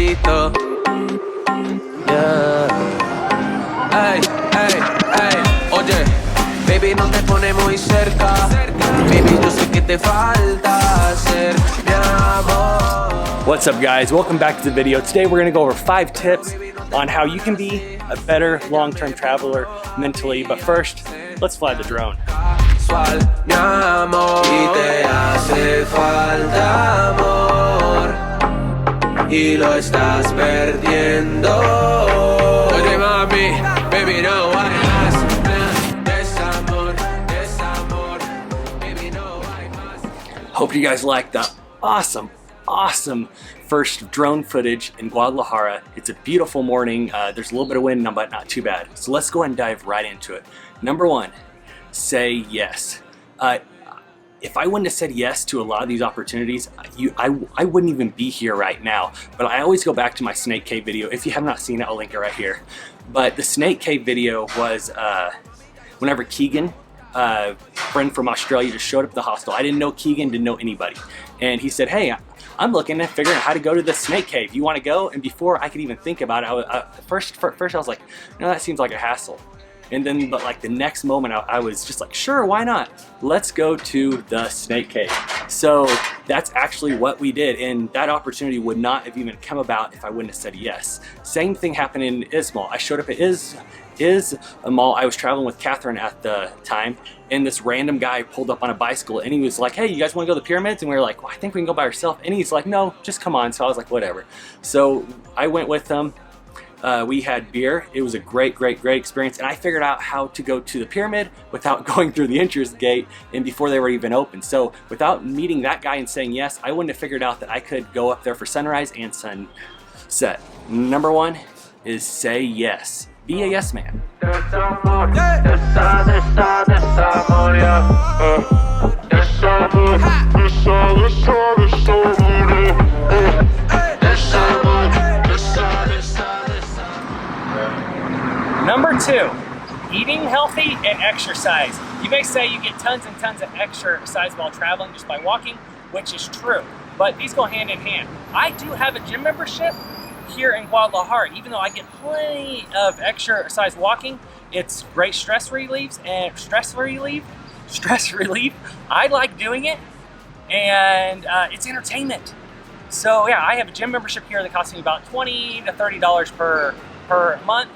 despacito. Yeah. Ey, ey, ey. Oye, baby, no te pone muy cerca. Baby, yo sé que te falta ser mi amor. What's up, guys? Welcome back to the video. Today we're going to go over 5 tips on how you can be a better long-term traveler mentally. But first, let's fly the drone. Mi amor, y te hace falta amor, y lo estás perdiendo. Oye, mami, baby, no hay más. Desamor, desamor, baby, no hay más. Hope you guys liked that awesome first drone footage in Guadalajara. It's a beautiful morning. There's a little bit of wind, but not too bad. So let's go ahead and dive right into it. Number 1, say yes. If I wouldn't have said yes to a lot of these opportunities, I wouldn't even be here right now. But I always go back to my Snake Cave video. If you have not seen it, I'll link it right here. But the Snake Cave video was whenever Keegan, friend from Australia, just showed up at the hostel. I didn't know Keegan, didn't know anybody. And he said, hey, I'm looking at figuring out how to go to the Snake Cave. You want to go? And before I could even think about it, first I was like, no, that seems like a hassle. And then, but like the next moment, I was just like, sure, why not? Let's go to the Snake Cave. So that's actually what we did. And that opportunity would not have even come about if I wouldn't have said yes. Same thing happened in Ismal. I showed up at Is a mall. I was traveling with Catherine at the time, and this random guy pulled up on a bicycle, and he was like, hey, you guys want to go to the pyramids? And we were like, well, I think we can go by ourselves. And he's like, no, just come on. So I was like, whatever. So I went with him. We had beer. It was a great experience, and I figured out how to go to the pyramid without going through the entrance gate and before they were even open. So without meeting that guy and saying yes, I wouldn't have figured out that I could go up there for sunrise and sunset. Number 1 is say yes. Be a yes man. Number 2, eating healthy and exercise. You may say you get tons and tons of exercise while traveling just by walking, which is true, but these go hand in hand. I do have a gym membership here in Guadalajara. Even though I get plenty of exercise walking, it's great stress relief. I like doing it, and it's entertainment. So yeah, I have a gym membership here that costs me about $20 to $30 per month.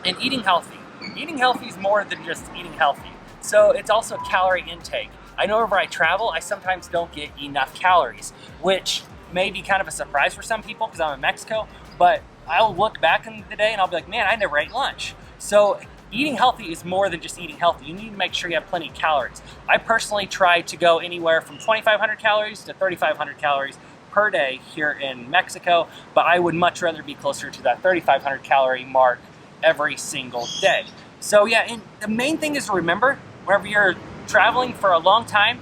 And eating healthy. Eating healthy is more than just eating healthy. So it's also calorie intake. I know whenever I travel, I sometimes don't get enough calories, which may be kind of a surprise for some people because I'm in Mexico, but I'll look back in the day and I'll be like, man, I never ate lunch. So eating healthy is more than just eating healthy. You need to make sure you have plenty of calories. I personally try to go anywhere from 2,500 calories to 3,500 calories per day here in Mexico, but I would much rather be closer to that 3,500 calorie mark every single day. So yeah, and the main thing is to remember, whenever you're traveling for a long time,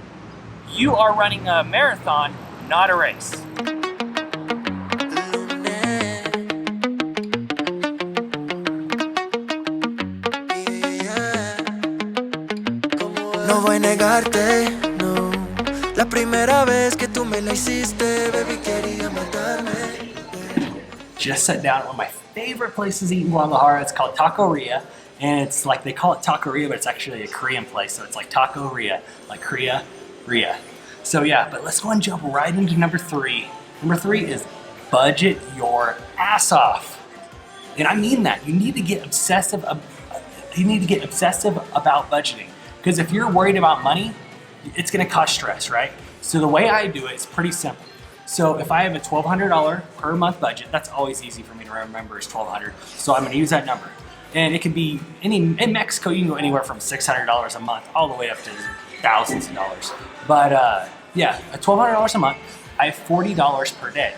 you are running a marathon, not a race. No voy a negarte, no. La primera vez que tú me la hiciste, baby, quería matarme. Just sat down at one of my favorite places to eat in Guadalajara. It's called Taqueria, and it's like, they call it Taqueria, but it's actually a Korean place. So it's like Taqueria, like Korea, Ria. So yeah, but let's go and jump right into number 3. Number 3 is budget your ass off. And I mean that. You need to get obsessive about budgeting. Because if you're worried about money, it's gonna cause stress, right? So the way I do it is pretty simple. So if I have a $1,200 per month budget, that's always easy for me to remember is $1,200. So I'm gonna use that number. And it can be, in Mexico, you can go anywhere from $600 a month all the way up to thousands of dollars. But yeah, at $1,200 a month, I have $40 per day.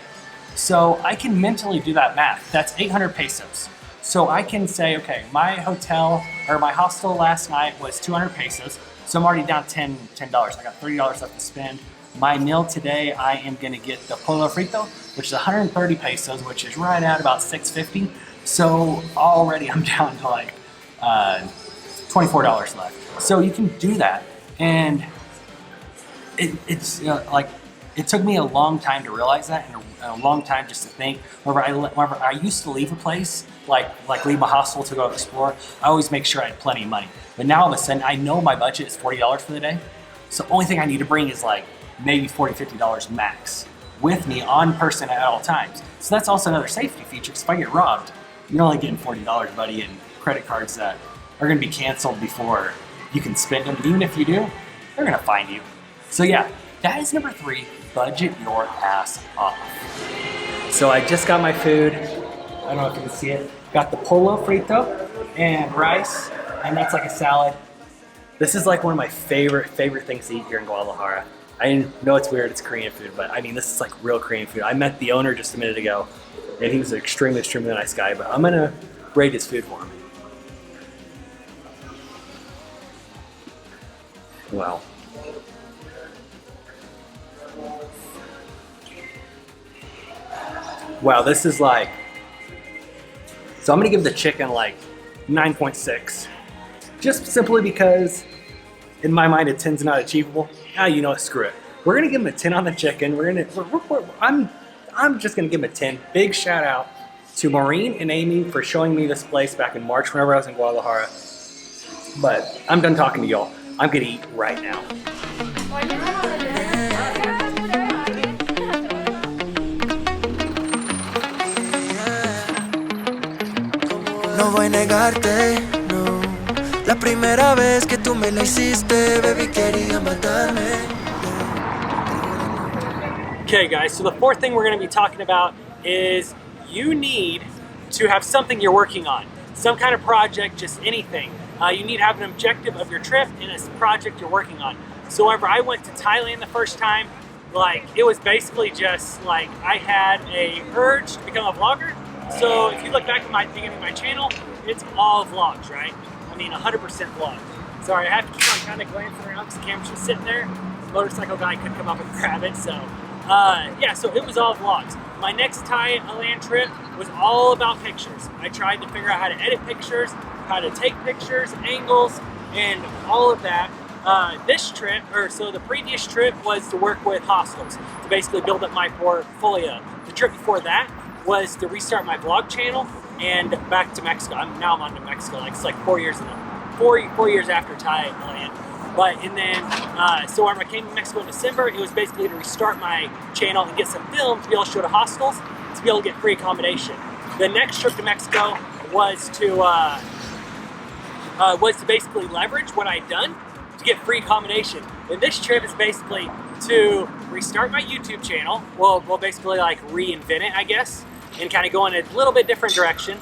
So I can mentally do that math. That's 800 pesos. So I can say, okay, my hotel or my hostel last night was 200 pesos. So I'm already down $10. I got $30 left to spend. My meal today, I am gonna get the pollo frito, which is 130 pesos, which is right at about 650. So already I'm down to like $24 left. So you can do that. And it's like It took me a long time to realize that, and a long time just to think. Whenever I used to leave a place, like leave a hostel to go explore, I always make sure I had plenty of money. But now all of a sudden, I know my budget is $40 for the day. So the only thing I need to bring is like maybe $40, $50 max with me on person at all times. So that's also another safety feature, because if I get robbed, you're only getting $40, buddy, and credit cards that are gonna be canceled before you can spend them. Even if you do, they're gonna find you. So yeah, that is number 3, budget your ass off. So I just got my food. I don't know if you can see it. Got the pollo frito and rice, and that's like a salad. This is like one of my favorite things to eat here in Guadalajara. I know it's weird, it's Korean food, but I mean, this is like real Korean food. I met the owner just a minute ago, and he was an extremely nice guy, but I'm gonna rate his food for him. Wow. Wow, this is like, so I'm gonna give the chicken like 9.6. Just simply because in my mind a 10's not achievable. You know what, screw it. We're gonna give him a 10 on the chicken. I'm just gonna give him a 10. Big shout out to Maureen and Amy for showing me this place back in March whenever I was in Guadalajara. But I'm done talking to y'all. I'm gonna eat right now. No voy a negarte, no. La primera vez que tú me la hiciste, baby, quería matarme. Okay guys, so the 4th thing we're gonna be talking about is you need to have something you're working on. Some kind of project, just anything. You need to have an objective of your trip and a project you're working on. So whenever I went to Thailand the first time, like it was basically just like I had a urge to become a vlogger. So if you look back at my beginning of my channel, it's all vlogs, right? I mean 100% vlog. Sorry, I have to keep on kind of glancing around because the camera's just sitting there. The motorcycle guy could come up and grab it, so yeah, so it was all vlogs. My next Thailand trip was all about pictures. I tried to figure out how to edit pictures, how to take pictures, angles, and all of that. This trip, so the previous trip was to work with hostels to basically build up my portfolio. The trip before that was to restart my vlog channel and back to Mexico. Now I'm on to Mexico. Like it's like 4 years after Thailand. But and then so when I came to Mexico in December, it was basically to restart my channel and get some film to be able to show to hostels to be able to get free accommodation. The next trip to Mexico was to basically leverage what I'd done to get free accommodation. And this trip is basically to restart my YouTube channel. Well, basically like reinvent it, I guess, and kind of go in a little bit different direction.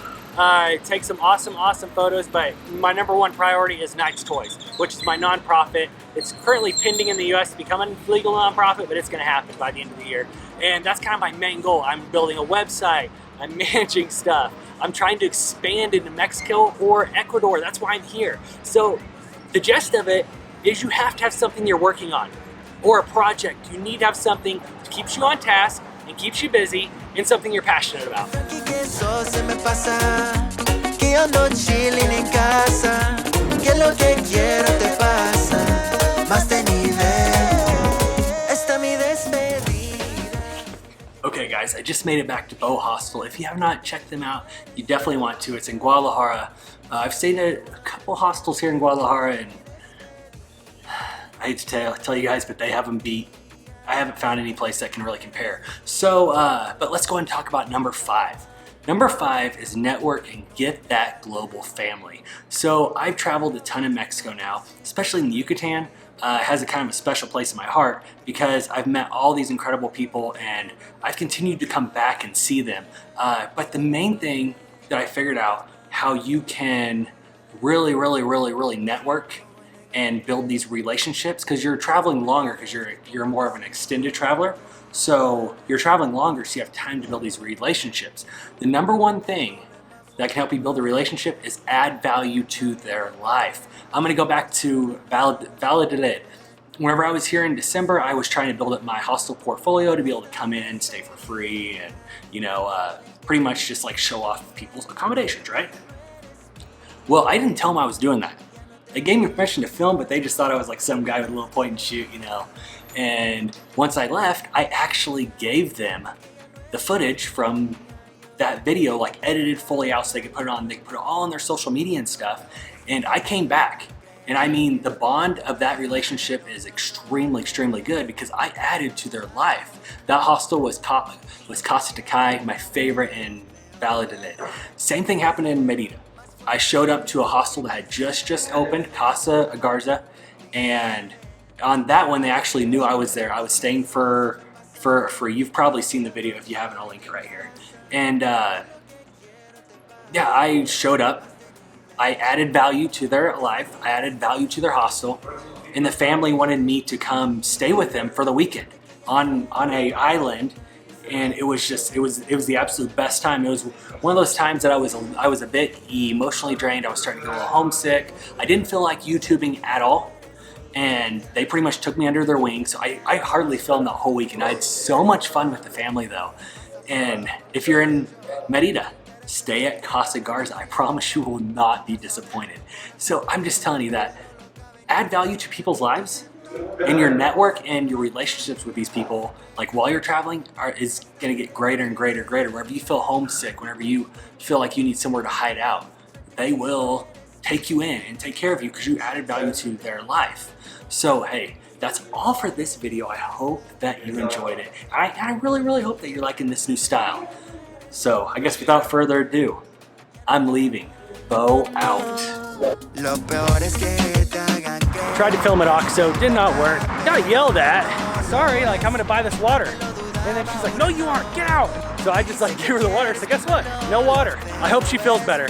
Take some awesome photos, but my number 1 priority is Knight's Toys, which is my nonprofit. It's currently pending in the US to become a legal nonprofit, but it's gonna happen by the end of the year. And that's kind of my main goal. I'm building a website, I'm managing stuff. I'm trying to expand into Mexico or Ecuador. That's why I'm here. So the gist of it is you have to have something you're working on or a project. You need to have something that keeps you on task and keeps you busy and something you're passionate about. Okay guys, I just made it back to Beau Hostel. If you have not checked them out, you definitely want to. It's in Guadalajara. I've stayed at a couple hostels here in Guadalajara, and I hate to tell you guys, but they have them beat. I haven't found any place that can really compare. So, but let's go ahead and talk about number 5. Number 5 is network and get that global family. So I've traveled a ton in Mexico now, especially in the Yucatan. It has a kind of a special place in my heart because I've met all these incredible people and I've continued to come back and see them. But the main thing that I figured out how you can really network and build these relationships, because you're traveling longer because you're more of an extended traveler. So you're traveling longer, so you have time to build these relationships. The number 1 thing that can help you build a relationship is add value to their life. I'm gonna go back to validate. Whenever I was here in December, I was trying to build up my hostel portfolio to be able to come in, stay for free, and pretty much just like show off people's accommodations, right? Well, I didn't tell them I was doing that. They gave me permission to film, but they just thought I was like some guy with a little point and shoot, And once I left, I actually gave them the footage from that video, like edited fully out, so they could put it on. They could put it all on their social media and stuff. And I came back, and I mean, the bond of that relationship is extremely, extremely good because I added to their life. That hostel was Casa de Kai, my favorite in Valladolid. Same thing happened in Merida. I showed up to a hostel that had just opened, Casa Garza, and on that one, they actually knew I was there. I was staying for you've probably seen the video. If you haven't, I'll link it right here. And yeah, I showed up. I added value to their life. I added value to their hostel, and the family wanted me to come stay with them for the weekend on a island. And it was the absolute best time. It was one of those times that I was a bit emotionally drained. I was starting to get a little homesick. I didn't feel like YouTubing at all. And they pretty much took me under their wing. So I hardly filmed that whole weekend. I had so much fun with the family though. And if you're in Merida, stay at Casa Garza. I promise you will not be disappointed. So I'm just telling you that add value to people's lives, and your network and your relationships with these people, like while you're traveling, is gonna get greater and greater and greater. Wherever you feel homesick, whenever you feel like you need somewhere to hide out, they will take you in and take care of you because you added value to their life. So hey, that's all for this video. I hope that you enjoyed it. I really, really hope that you're liking this new style. So I guess without further ado, I'm leaving. Beau out. Tried to film at OXXO, did not work. Got yelled at. Sorry, like I'm gonna buy this water. And then she's like, no you aren't, get out. So I just like gave her the water. So guess what? No water. I hope she feels better.